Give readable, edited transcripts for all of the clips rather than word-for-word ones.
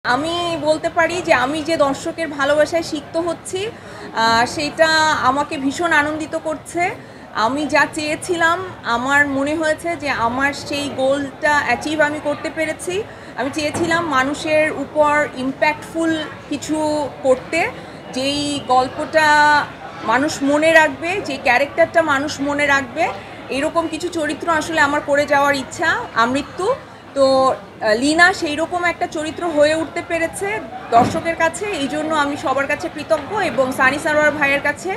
আমি বলতে পারি যে আমি যে দর্শকের ভালোবাসায় সিক্ত হচ্ছি সেটা আমাকে ভীষণ আনন্দিত করছে। আমি যা চেয়েছিলাম আমার মনে হয়েছে যে আমার সেই গোলটা অ্যাচিভ আমি করতে পেরেছি। আমি চেয়েছিলাম মানুষের উপর ইম্প্যাক্টফুল কিছু করতে, যেই গল্পটা মানুষ মনে রাখবে, যে ক্যারেক্টারটা মানুষ মনে রাখবে, এরকম কিছু চরিত্র আসলে আমার করে যাওয়ার ইচ্ছা আমৃত্যু। তো লীনা সেই রকম একটা চরিত্র হয়ে উঠতে পেরেছে দর্শকের কাছে, এই জন্য আমি সবার কাছে কৃতজ্ঞ এবং সানি সারোয়ার ভাইয়ের কাছে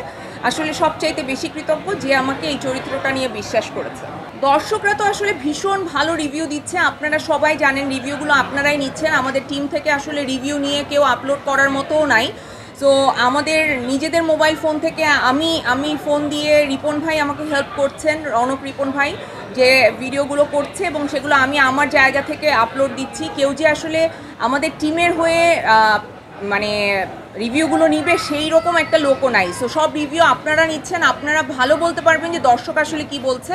আসলে সবচাইতে বেশি কৃতজ্ঞ যে আমাকে এই চরিত্রটা নিয়ে বিশ্বাস করেছে। দর্শকরা তো আসলে ভীষণ ভালো রিভিউ দিচ্ছে, আপনারা সবাই জানেন, রিভিউগুলো আপনারাই নিচ্ছেন। আমাদের টিম থেকে আসলে রিভিউ নিয়ে কেউ আপলোড করার মতোও নাই। সো আমাদের নিজেদের মোবাইল ফোন থেকে আমি ফোন দিয়ে রিপন ভাই আমাকে হেল্প করছেন, রৌনক রিপন ভাই, যে ভিডিওগুলো করছে এবং সেগুলো আমি আমার জায়গা থেকে আপলোড দিচ্ছি। কেউ যে আসলে আমাদের টিমের হয়ে মানে রিভিউগুলো নিবে সেই রকম একটা লোকও নাই। সো সব রিভিউ আপনারা নিচ্ছেন, আপনারা ভালো বলতে পারবেন যে দর্শক আসলে কি বলছে।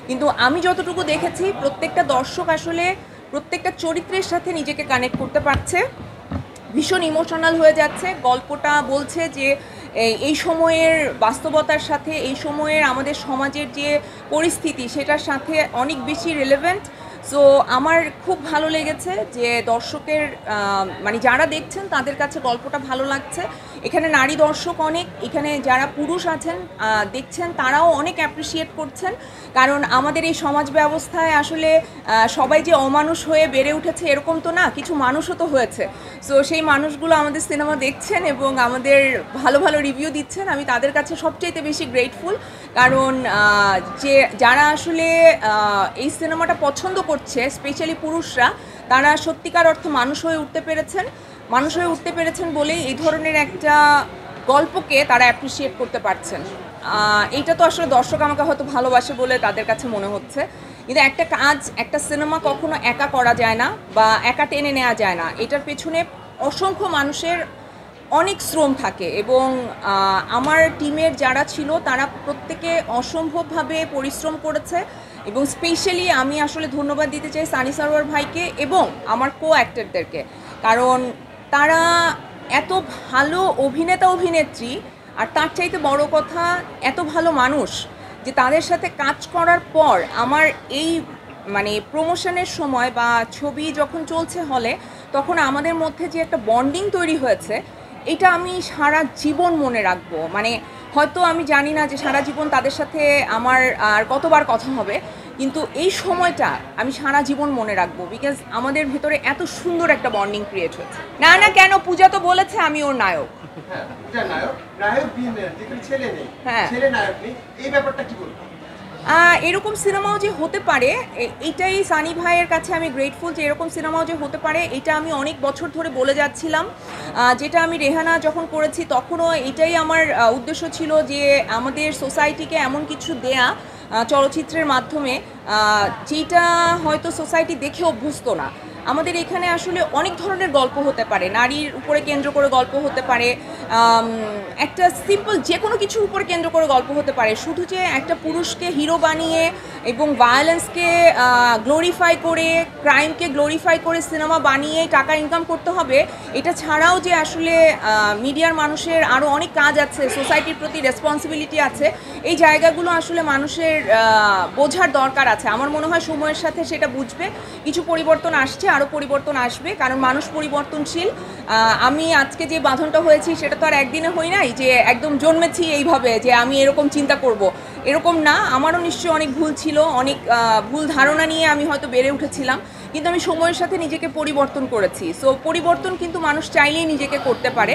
কিন্তু আমি যতটুকু দেখেছি প্রত্যেকটা দর্শক আসলে প্রত্যেকটা চরিত্রের সাথে নিজেকে কানেক্ট করতে পারছে, ভীষণ ইমোশনাল হয়ে যাচ্ছে। গল্পটা বলছে যে এই সময়ের বাস্তবতার সাথে, এই সময়ের আমাদের সমাজের যে পরিস্থিতি সেটার সাথে অনেক বেশি রিলেভেন্ট। সো আমার খুব ভালো লেগেছে যে দর্শকের মানে যারা দেখছেন তাদের কাছে গল্পটা ভালো লাগছে। এখানে নারী দর্শক অনেক, এখানে যারা পুরুষ আছেন দেখছেন তারাও অনেক অ্যাপ্রিসিয়েট করছেন, কারণ আমাদের এই সমাজ ব্যবস্থায় আসলে সবাই যে অমানুষ হয়ে বেড়ে উঠেছে এরকম তো না, কিছু মানুষও তো হয়েছে। সো সেই মানুষগুলো আমাদের সিনেমা দেখছেন এবং আমাদের ভালো ভালো রিভিউ দিচ্ছেন। আমি তাদের কাছে সবচাইতে বেশি গ্রেটফুল, কারণ যে যারা আসলে এই সিনেমাটা পছন্দ করছে, স্পেশালি পুরুষরা, তারা সত্যিকার অর্থে মানুষ হয়ে উঠতে পেরেছেন বলেই এই ধরনের একটা গল্পকে তারা অ্যাপ্রিসিয়েট করতে পারছেন। এইটা তো আসলে দর্শক আমাকে হয়তো ভালোবাসে বলে তাদের কাছে মনে হচ্ছে, কিন্তু একটা কাজ, একটা সিনেমা কখনো একা করা যায় না বা একা টেনে নেওয়া যায় না। এটার পেছনে অসংখ্য মানুষের অনেক শ্রম থাকে এবং আমার টিমের যারা ছিল তারা প্রত্যেকে অসম্ভবভাবে পরিশ্রম করেছে। এবং স্পেশালি আমি আসলে ধন্যবাদ দিতে চাই সানি সারোয়ার ভাইকে এবং আমার কো অ্যাক্টরদেরকে, কারণ তারা এত ভালো অভিনেতা অভিনেত্রী, আর তার চাইতে বড় কথা এত ভালো মানুষ, যে তাদের সাথে কাজ করার পর আমার এই মানে প্রমোশনের সময় বা ছবি যখন চলছে হলে, তখন আমাদের মধ্যে যে একটা বন্ডিং তৈরি হয়েছে, এটা আমি সারা জীবন মনে রাখবো। মানে হয়তো আমি জানি না যে সারা জীবন তাদের সাথে আমার আর কতবার কথা হবে, কিন্তু এই সময়টা আমি সারা জীবন মনে রাখবো, বিকজ আমাদের ভেতরে এত সুন্দর একটা বন্ডিং ক্রিয়েট হয়েছে। না না কেন, পূজা তো বলেছে আমি ওর নায়ক। এরকম সিনেমাও যে হতে পারে, এইটাই সানি ভাইয়ের কাছে আমি গ্রেটফুল যে এরকম সিনেমাও যে হতে পারে। এটা আমি অনেক বছর ধরে বলে যাচ্ছিলাম, যেটা আমি রেহানা যখন করেছি তখনও এটাই আমার উদ্দেশ্য ছিল, যে আমাদের সোসাইটিকে এমন কিছু দেয়া চলচ্চিত্রের মাধ্যমে যেটা হয়তো সোসাইটি দেখে অভ্যস্ত না। আমাদের এখানে আসলে অনেক ধরনের গল্প হতে পারে, নারীর উপরে কেন্দ্র করে গল্প হতে পারে, একটা সিম্পল যে কোনো কিছুর উপরে কেন্দ্র করে গল্প হতে পারে। শুধু যে একটা পুরুষকে হিরো বানিয়ে এবং ভায়োলেন্সকে গ্লোরিফাই করে, ক্রাইমকে গ্লোরিফাই করে সিনেমা বানিয়ে টাকা ইনকাম করতে হবে, এটা ছাড়াও যে আসলে মিডিয়ার মানুষের আরও অনেক কাজ আছে, সোসাইটির প্রতি রেসপন্সিবিলিটি আছে, এই জায়গাগুলো আসলে মানুষের বোঝার দরকার আছে। আমার মনে হয় সময়ের সাথে সেটা বুঝবে, কিছু পরিবর্তন আসছে, আরও পরিবর্তন আসবে, কারণ মানুষ পরিবর্তনশীল। আমি আজকে যে বাঁধনটা হয়েছি সেটা তো আর একদিনে হই নাই যে একদম জন্মেছি এইভাবে যে আমি এরকম চিন্তা করব, এরকম না। আমারও নিশ্চয়ই অনেক ভুল ছিল, অনেক ভুল ধারণা নিয়ে আমি হয়তো বেড়ে উঠেছিলাম, কিন্তু আমি সময়ের সাথে নিজেকে পরিবর্তন করেছি। সো পরিবর্তন কিন্তু মানুষ চাইলেই নিজেকে করতে পারে।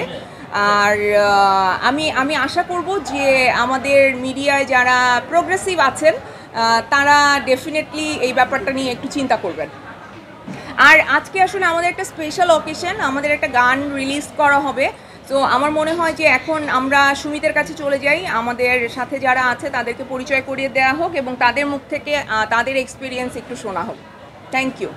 আর আমি আশা করব যে আমাদের মিডিয়ায় যারা প্রোগ্রেসিভ আছেন তারা ডেফিনেটলি এই ব্যাপারটা নিয়ে একটু চিন্তা করবেন। আর আজকে আসলে আমাদের একটা স্পেশাল অকেশন, আমাদের একটা গান রিলিজ করা হবে। তো আমার মনে হয় যে এখন আমরা সুমিতের কাছে চলে যাই, আমাদের সাথে যারা আছে তাদেরকে পরিচয় করিয়ে দেওয়া হোক এবং তাদের মুখ থেকে তাদের এক্সপিরিয়েন্স একটু শোনা হোক। Thank you.